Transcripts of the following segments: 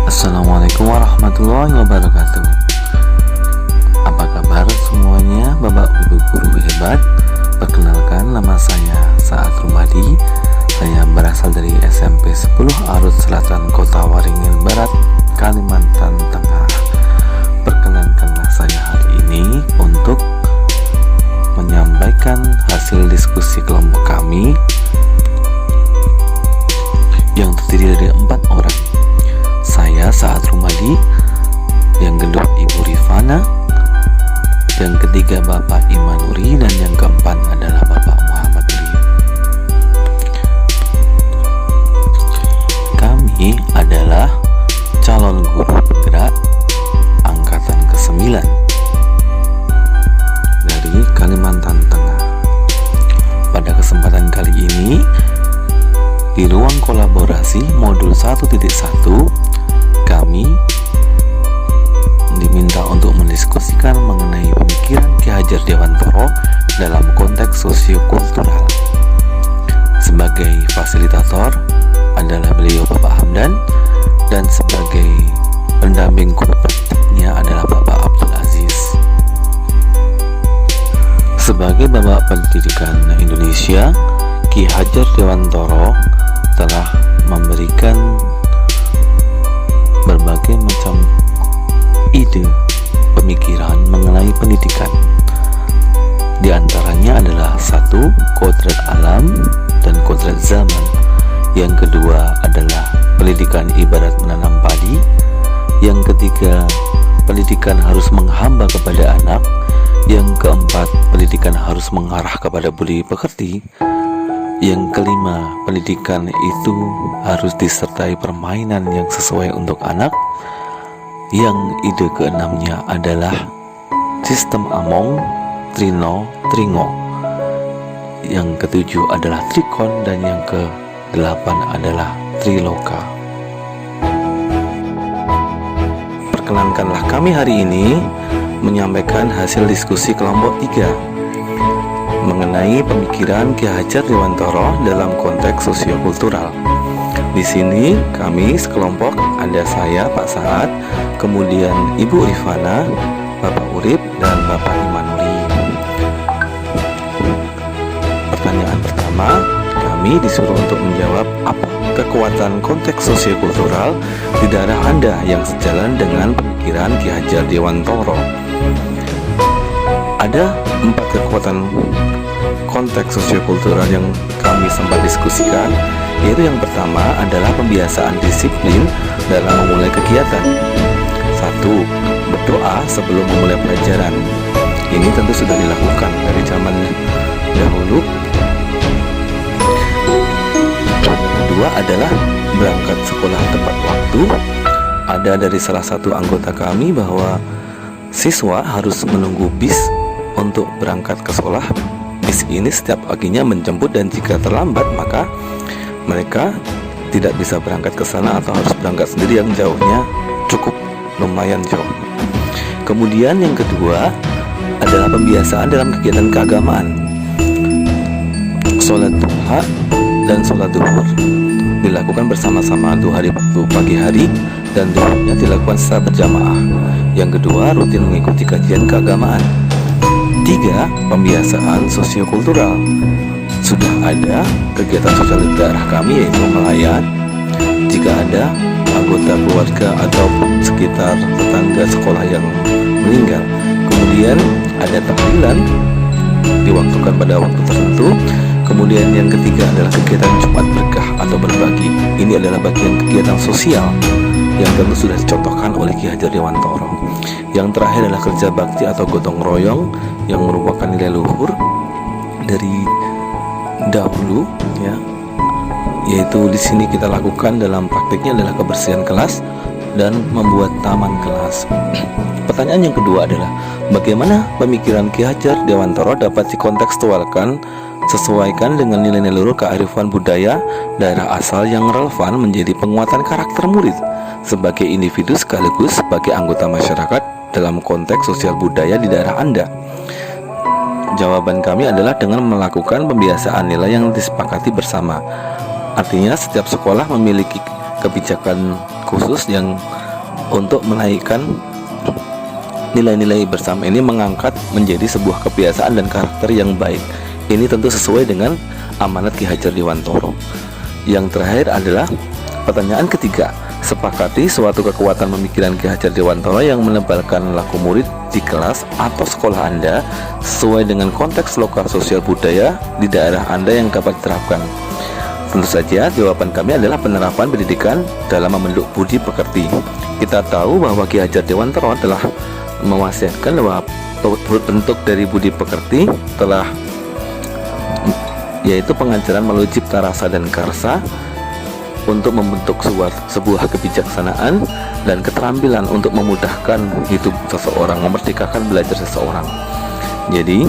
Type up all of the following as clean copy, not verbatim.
Assalamualaikum warahmatullahi wabarakatuh. Apa kabar semuanya, Bapak Ibu guru hebat? Perkenalkan, nama saya Saat Rumadi. Saya berasal dari SMP 10 Arut Selatan, Kota Waringin Barat, Kalimantan Tengah. Perkenankanlah saya hari ini untuk menyampaikan hasil diskusi kelompok kami yang terdiri dari 4 orang. Saya Saat Rumadi, yang kedua Ibu Rifana, yang ketiga Bapak Imanuri, dan yang keempat adalah Bapak Muhammad Uri. Kami adalah calon guru penggerak angkatan ke-9 dari Kalimantan Tengah. Pada kesempatan kali ini, di ruang kolaborasi modul 1.1, kami diminta untuk mendiskusikan mengenai pemikiran Ki Hajar Dewantoro dalam konteks sosiokultural. Sebagai fasilitator adalah beliau Bapak Hamdan, dan sebagai pendamping guru praktiknya adalah Bapak Abdul Aziz. Sebagai Bapak Pendidikan Indonesia, Ki Hajar Dewantoro telah memberikan berbagai macam ide pemikiran mengenai pendidikan. Di antaranya adalah 1. Kodrat alam dan kodrat zaman. Yang kedua adalah pendidikan ibarat menanam padi. Yang ketiga, pendidikan harus menghamba kepada anak. Yang keempat, pendidikan harus mengarah kepada budi pekerti. Yang kelima, pendidikan itu harus disertai permainan yang sesuai untuk anak. Yang ide keenamnya adalah sistem Among, Trino, Tringo. Yang ketujuh adalah Trikon, dan yang ke-8 adalah Triloka. Perkenankanlah kami hari ini menyampaikan hasil diskusi kelompok 3 mengenai pemikiran Ki Hajar Dewantoro dalam konteks sosiokultural. Di sini kami sekelompok, ada saya Pak Saat, kemudian Ibu Rifana, Bapak Urip, dan Bapak Imanuri. Pertanyaan pertama, kami disuruh untuk menjawab apa kekuatan konteks sosiokultural di daerah Anda yang sejalan dengan pemikiran Ki Hajar Dewantoro. Ada 4 kekuatan konteks sosiokultural yang kami sempat diskusikan, yaitu yang pertama adalah pembiasaan disiplin dalam memulai kegiatan. 1. Berdoa sebelum memulai pelajaran. Ini tentu sudah dilakukan dari zaman dahulu. 2 adalah berangkat sekolah tepat waktu. Ada dari salah satu anggota kami bahwa siswa harus menunggu bis untuk berangkat ke sekolah. Bis ini setiap paginya menjemput, dan jika terlambat maka mereka tidak bisa berangkat ke sana atau harus berangkat sendiri yang jauhnya cukup lumayan jauh. Kemudian yang kedua adalah pembiasaan dalam kegiatan keagamaan. Sholat duha dan sholat duhur dilakukan bersama-sama, duha di waktu pagi hari dan duhurnya dilakukan secara berjamaah. Yang kedua, rutin mengikuti kajian keagamaan. 3. Pembiasaan sosiokultural. Sudah ada kegiatan sosial di daerah kami, yaitu melayan jika ada anggota keluarga atau sekitar tetangga sekolah yang meninggal. Kemudian ada tahlilan diwaktukan pada waktu tertentu. Kemudian yang ketiga adalah kegiatan Jumat berkah atau berbagi. Ini adalah bagian kegiatan sosial yang tentu sudah dicontohkan oleh Ki Hajar Dewantoro. Yang terakhir adalah kerja bakti atau gotong royong, yang merupakan nilai luhur dari dahulu, ya, yaitu di sini kita lakukan dalam praktiknya adalah kebersihan kelas dan membuat taman kelas. Pertanyaan yang kedua adalah bagaimana pemikiran Ki Hajar Dewantoro dapat dikontekstualkan sesuaikan dengan nilai-nilai luhur kearifan budaya daerah asal yang relevan menjadi penguatan karakter murid sebagai individu sekaligus sebagai anggota masyarakat dalam konteks sosial budaya di daerah Anda. Jawaban kami adalah dengan melakukan pembiasaan nilai yang disepakati bersama. Artinya setiap sekolah memiliki kebijakan khusus yang untuk menaikkan nilai-nilai bersama ini, mengangkat menjadi sebuah kebiasaan dan karakter yang baik. Ini tentu sesuai dengan amanat Ki Hajar Dewantara. Yang terakhir adalah pertanyaan ketiga. Sepakati suatu kekuatan pemikiran Ki Hajar Dewantara yang menebalkan laku murid di kelas atau sekolah Anda sesuai dengan konteks lokal sosial budaya di daerah Anda yang dapat diterapkan. Tentu saja jawaban kami adalah penerapan pendidikan dalam membentuk budi pekerti. Kita tahu bahwa Ki Hajar Dewantara telah mewasiatkan bahwa bentuk dari budi pekerti telah yaitu pengajaran melalui cipta rasa dan karsa untuk membentuk sebuah kebijaksanaan dan keterampilan untuk memudahkan hidup seseorang, memerdekakan belajar seseorang. Jadi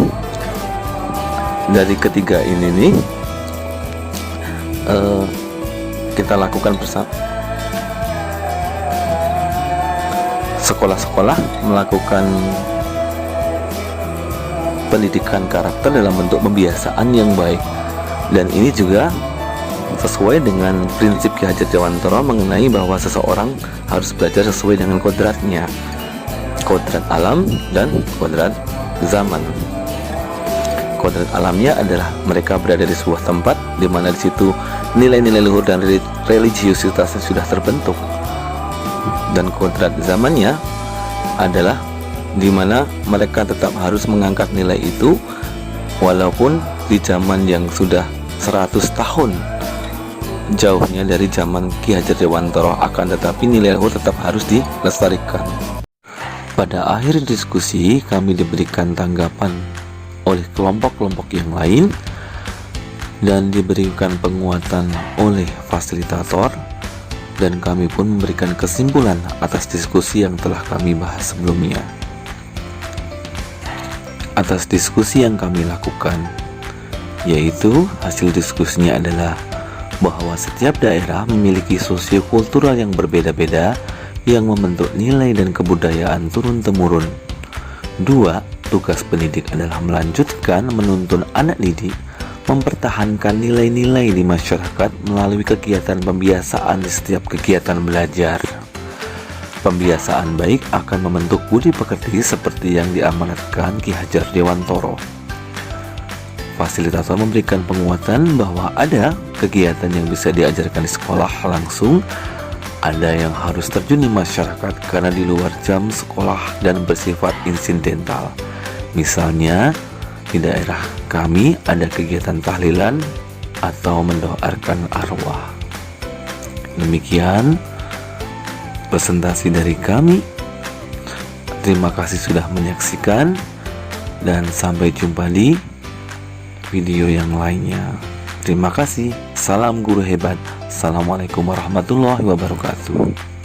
dari ketiga ini nih kita lakukan bersama. Sekolah-sekolah melakukan pendidikan karakter dalam bentuk pembiasaan yang baik, dan ini juga sesuai dengan prinsip Ki Hajar Dewantara mengenai bahwa seseorang harus belajar sesuai dengan kodratnya, kodrat alam dan kodrat zaman. Kodrat alamnya adalah mereka berada di sebuah tempat di mana di situ nilai-nilai luhur dan religiusitasnya sudah terbentuk. Dan kodrat zamannya adalah di mana mereka tetap harus mengangkat nilai itu walaupun di zaman yang sudah 100 tahun jauhnya dari zaman Ki Hajar Dewantara, akan tetapi nilai luhur tetap harus dilestarikan. Pada akhir diskusi kami diberikan tanggapan oleh kelompok-kelompok yang lain dan diberikan penguatan oleh fasilitator, dan kami pun memberikan kesimpulan atas diskusi yang telah kami bahas sebelumnya. Atas diskusi yang kami lakukan, yaitu hasil diskusinya adalah bahwa setiap daerah memiliki sosiokultural yang berbeda-beda yang membentuk nilai dan kebudayaan turun-temurun. 2. Tugas pendidik adalah melanjutkan menuntun anak didik mempertahankan nilai-nilai di masyarakat melalui kegiatan pembiasaan di setiap kegiatan belajar. Pembiasaan baik akan membentuk budi pekerti seperti yang diamanatkan Ki Hajar Dewantara. Fasilitator memberikan penguatan bahwa ada kegiatan yang bisa diajarkan di sekolah langsung, ada yang harus terjun di masyarakat karena di luar jam sekolah dan bersifat insidental. Misalnya, di daerah kami ada kegiatan tahlilan atau mendoakan arwah. Demikian presentasi dari kami. Terima kasih sudah menyaksikan dan sampai jumpa di video yang lainnya. Terima kasih. Salam guru hebat. Assalamualaikum warahmatullahi wabarakatuh.